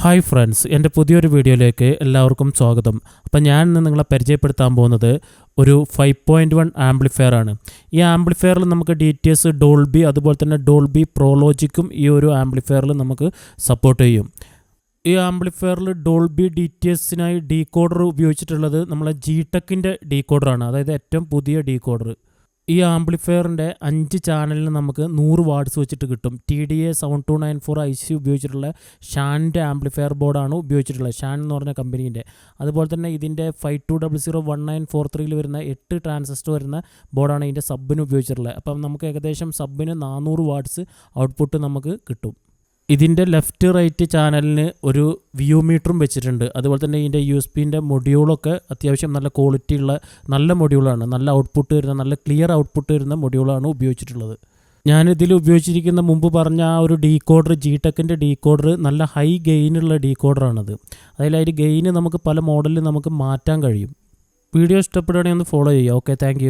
Hi friends, എൻ്റെ പുതിയൊരു വീഡിയോയിലേക്ക് എല്ലാവർക്കും സ്വാഗതം. അപ്പോൾ ഞാൻ ഇന്ന് നിങ്ങളെ പരിചയപ്പെടുത്താൻ പോകുന്നത് ഒരു 5.1 ആംപ്ലിഫയർ ആണ്. ഈ ആംപ്ലിഫയറിൽ നമുക്ക് DTS, ഡോൾബി, അതുപോലെ തന്നെ ഡോൾബി പ്രോലോജിക്കും ഈ ഒരു ആംപ്ലിഫയറിൽ നമുക്ക് സപ്പോർട്ട് ചെയ്യും. ഈ ആംപ്ലിഫയറിൽ ഡോൾബി DTSനായി ഡീകോഡർ ഉപയോഗിച്ചിട്ടുള്ളത് നമ്മളെ G-Tech ഡീകോഡറാണ്, അതായത് ഏറ്റവും പുതിയ ഡീകോഡർ. ഈ ആംപ്ലിഫയറിൻ്റെ 5 ചാനലിന് നമുക്ക് 100 വാട്ട്സ് വെച്ചിട്ട് കിട്ടും. TDA 7294 IC ഉപയോഗിച്ചിട്ടുള്ള ഷാനിൻ്റെ ആംപ്ലിഫയർ ബോർഡാണ് ഉപയോഗിച്ചിട്ടുള്ളത്, ഷാൻ എന്ന് പറഞ്ഞ കമ്പനീൻ്റെ. അതുപോലെ തന്നെ ഇതിൻ്റെ 52001943 വരുന്ന 8 ട്രാൻസിസ്റ്റർ വരുന്ന ബോർഡാണ് ഇതിൻ്റെ സബിന് ഉപയോഗിച്ചിട്ടുള്ളത്. അപ്പം നമുക്ക് ഏകദേശം സബിന് 400 വാട്ട്സ് ഔട്ട്പുട്ട് നമുക്ക് കിട്ടും. ഇതിൻ്റെ ലെഫ്റ്റ് റൈറ്റ് ചാനലിന് ഒരു വ്യൂ മീറ്ററും വെച്ചിട്ടുണ്ട്. അതുപോലെ തന്നെ ഇതിൻ്റെ USB മൊഡ്യൂളൊക്കെ അത്യാവശ്യം നല്ല ക്വാളിറ്റി ഉള്ള നല്ല മൊഡ്യൂളാണ്, നല്ല ഔട്ട്പുട്ട് വരുന്ന, നല്ല ക്ലിയർ ഔട്ട്പുട്ട് വരുന്ന മൊഡ്യൂളാണ് ഉപയോഗിച്ചിട്ടുള്ളത്. ഞാനിതിൽ ഉപയോഗിച്ചിരിക്കുന്ന മുമ്പ് പറഞ്ഞ ആ ഒരു ഡീകോഡർ, G-Tech ഡീകോഡർ നല്ല ഹൈ ഗെയിനുള്ള ഡീകോഡറാണത്. അതിൽ ഗെയിന് നമുക്ക് പല മോഡലിൽ നമുക്ക് മാറ്റാൻ കഴിയും. വീഡിയോ ഇഷ്ടപ്പെടുകയാണെങ്കിൽ ഒന്ന് ഫോളോ ചെയ്യുക. Okay, thank